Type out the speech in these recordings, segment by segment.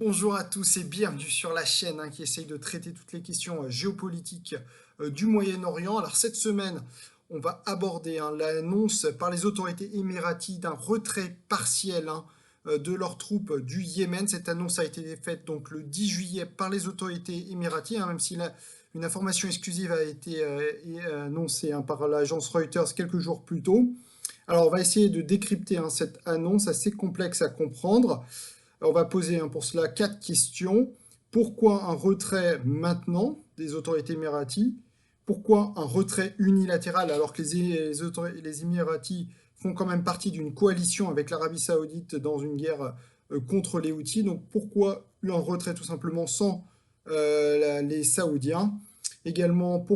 Bonjour à tous et bienvenue sur la chaîne qui essaye de traiter toutes les questions géopolitiques du Moyen-Orient. Alors cette semaine, on va aborder l'annonce par les autorités émiraties d'un retrait partiel de leurs troupes du Yémen. Cette annonce a été faite donc le 10 juillet par les autorités émiraties, même si une information exclusive a été annoncée par l'agence Reuters quelques jours plus tôt. Alors on va essayer de décrypter cette annonce assez complexe à comprendre. On va poser pour cela 4 questions. Pourquoi un retrait maintenant des autorités émiraties? Pourquoi un retrait unilatéral alors que les Émiratis font quand même partie d'une coalition avec l'Arabie Saoudite dans une guerre contre les Houthis? Donc pourquoi un retrait tout simplement sans les Saoudiens? Également,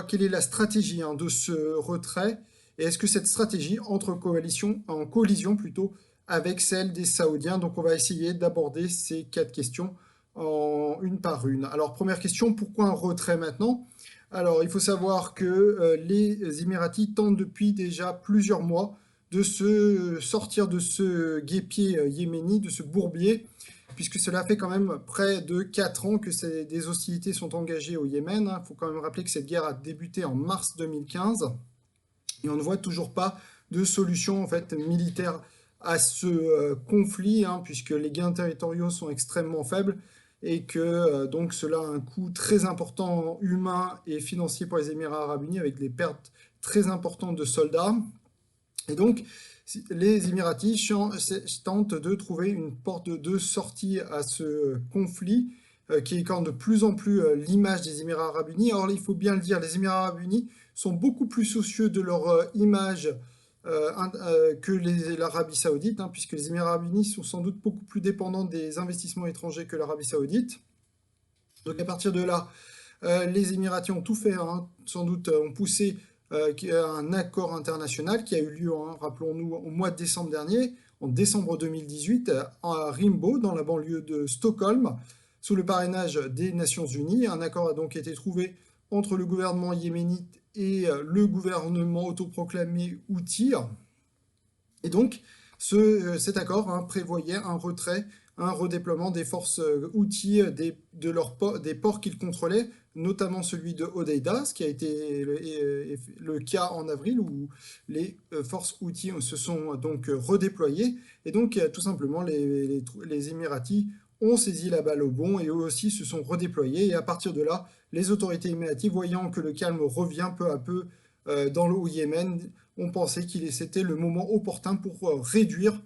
quelle est la stratégie de ce retrait? Et est-ce que cette stratégie entre en collision plutôt avec celle des Saoudiens? Donc on va essayer d'aborder ces 4 questions une par une. Alors première question, pourquoi un retrait maintenant? Alors il faut savoir que les Émiratis tentent depuis déjà plusieurs mois de se sortir de ce guêpier yéméni, de ce bourbier, puisque cela fait quand même près de 4 ans que des hostilités sont engagées au Yémen. Il faut quand même rappeler que cette guerre a débuté en mars 2015 et on ne voit toujours pas de solution militaire à ce conflit, puisque les gains territoriaux sont extrêmement faibles et que donc cela a un coût très important humain et financier pour les Émirats arabes unis avec des pertes très importantes de soldats. Et donc les Émiratis tentent de trouver une porte de sortie à ce conflit qui écorne de plus en plus l'image des Émirats arabes unis. Alors il faut bien le dire, les Émirats arabes unis sont beaucoup plus soucieux de leur image que l'Arabie saoudite, puisque les Émirats arabes unis sont sans doute beaucoup plus dépendants des investissements étrangers que l'Arabie saoudite. Donc à partir de là, les Émiratis ont tout fait, sans doute ont poussé un accord international qui a eu lieu, rappelons-nous, au mois de décembre dernier, en décembre 2018, à Rimbo, dans la banlieue de Stockholm, sous le parrainage des Nations Unies. Un accord a donc été trouvé entre le gouvernement yéménite et le gouvernement autoproclamé Houthi. Et donc, cet accord prévoyait un retrait, un redéploiement des forces Houthis des ports qu'ils contrôlaient, notamment celui de Hodeïda, ce qui a été le cas en avril, où les forces Houthis se sont donc redéployées. Et donc, tout simplement, les Émiratis ont saisi la balle au bond et eux aussi se sont redéployés. Et à partir de là, les autorités émiraties, voyant que le calme revient peu à peu au Yémen, ont pensé qu'il c'était le moment opportun pour réduire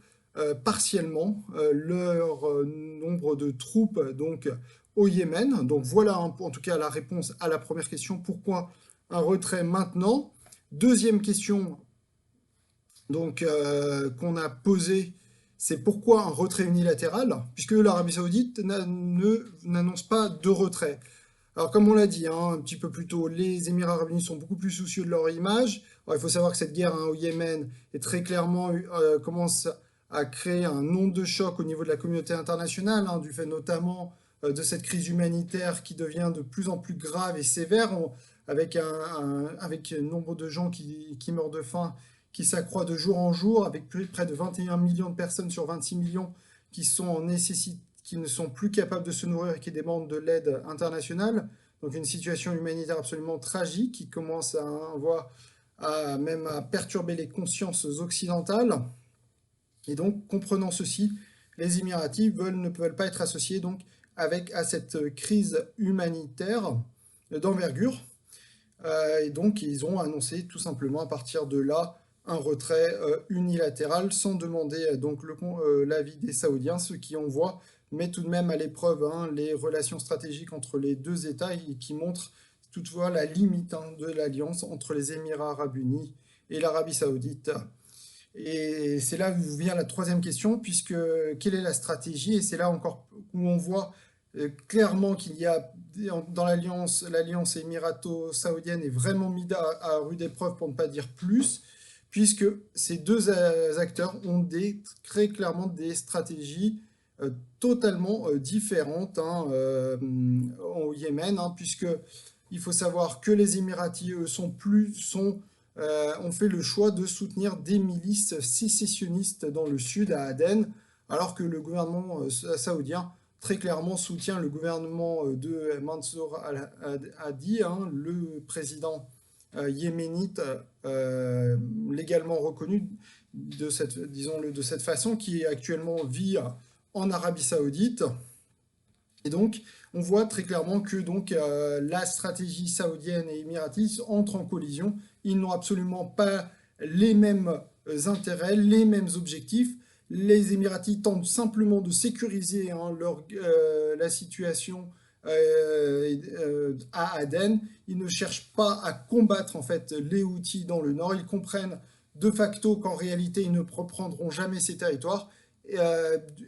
partiellement leur nombre de troupes donc, au Yémen. Donc voilà en tout cas la réponse à la première question, pourquoi un retrait maintenant? Deuxième question donc, qu'on a posée, c'est pourquoi un retrait unilatéral, puisque l'Arabie Saoudite n'annonce pas de retrait. Alors, comme on l'a dit un petit peu plus tôt, les Émirats arabes unis sont beaucoup plus soucieux de leur image. Alors, il faut savoir que cette guerre au Yémen est très clairement commence à créer un onde de choc au niveau de la communauté internationale, du fait notamment de cette crise humanitaire qui devient de plus en plus grave et sévère, avec avec un nombre de gens qui meurent de faim qui s'accroît de jour en jour, avec près de 21 millions de personnes sur 26 millions qui sont en nécessité, qui ne sont plus capables de se nourrir et qui demandent de l'aide internationale. Donc une situation humanitaire absolument tragique qui commence même à perturber les consciences occidentales. Et donc, comprenant ceci, les Émiratis ne veulent pas être associés donc à cette crise humanitaire d'envergure. Et donc, ils ont annoncé tout simplement à partir de là un retrait unilatéral sans demander donc l'avis des Saoudiens, ce qui, on voit, met tout de même à l'épreuve les relations stratégiques entre les deux États et qui montre toutefois la limite de l'alliance entre les Émirats arabes unis et l'Arabie saoudite. Et c'est là où vient la troisième question, puisque quelle est la stratégie? Et c'est là encore où on voit clairement qu'il y a dans l'alliance émirato-saoudienne est vraiment mise à rude épreuve pour ne pas dire plus, puisque ces deux acteurs ont très clairement des stratégies totalement différentes au Yémen, puisque il faut savoir que les Émiratis, eux, ont fait le choix de soutenir des milices sécessionnistes dans le sud, à Aden, alors que le gouvernement saoudien très clairement soutient le gouvernement de Mansour Hadi, hein, le président yéménite légalement reconnu disons-le de cette façon, qui actuellement vit en Arabie Saoudite. Et donc, on voit très clairement que donc, la stratégie saoudienne et émiratiste entrent en collision. Ils n'ont absolument pas les mêmes intérêts, les mêmes objectifs. Les Émiratis tentent simplement de sécuriser hein, la situation à Aden. Ils ne cherchent pas à combattre en fait les Houthis dans le nord. Ils comprennent de facto qu'en réalité, ils ne reprendront jamais ces territoires.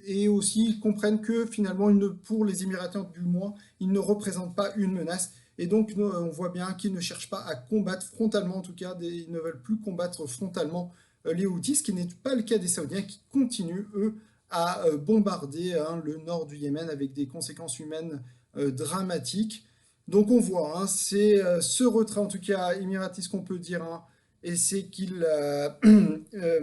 Et aussi, ils comprennent que finalement, pour les Émiratiens du moins, ils ne représentent pas une menace. Et donc, on voit bien qu'ils ne cherchent pas à combattre frontalement, en tout cas, ils ne veulent plus combattre frontalement les Houthis, ce qui n'est pas le cas des Saoudiens, qui continuent, eux, à bombarder hein, le nord du Yémen avec des conséquences humaines dramatiques. Donc on voit, hein, c'est ce retrait, en tout cas, émiratiste qu'on peut dire, hein, et c'est qu'il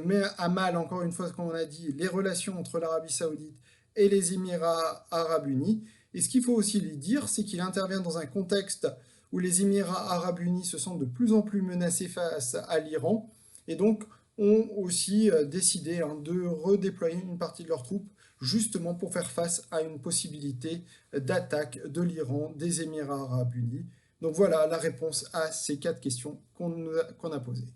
met à mal, encore une fois, comme on a dit, les relations entre l'Arabie Saoudite et les Émirats Arabes Unis. Et ce qu'il faut aussi lui dire, c'est qu'il intervient dans un contexte où les Émirats Arabes Unis se sentent de plus en plus menacés face à l'Iran, et donc ont aussi décidé hein, de redéployer une partie de leurs troupes, justement pour faire face à une possibilité d'attaque de l'Iran, des Émirats Arabes Unis. Donc voilà la réponse à ces 4 questions qu'on a posées.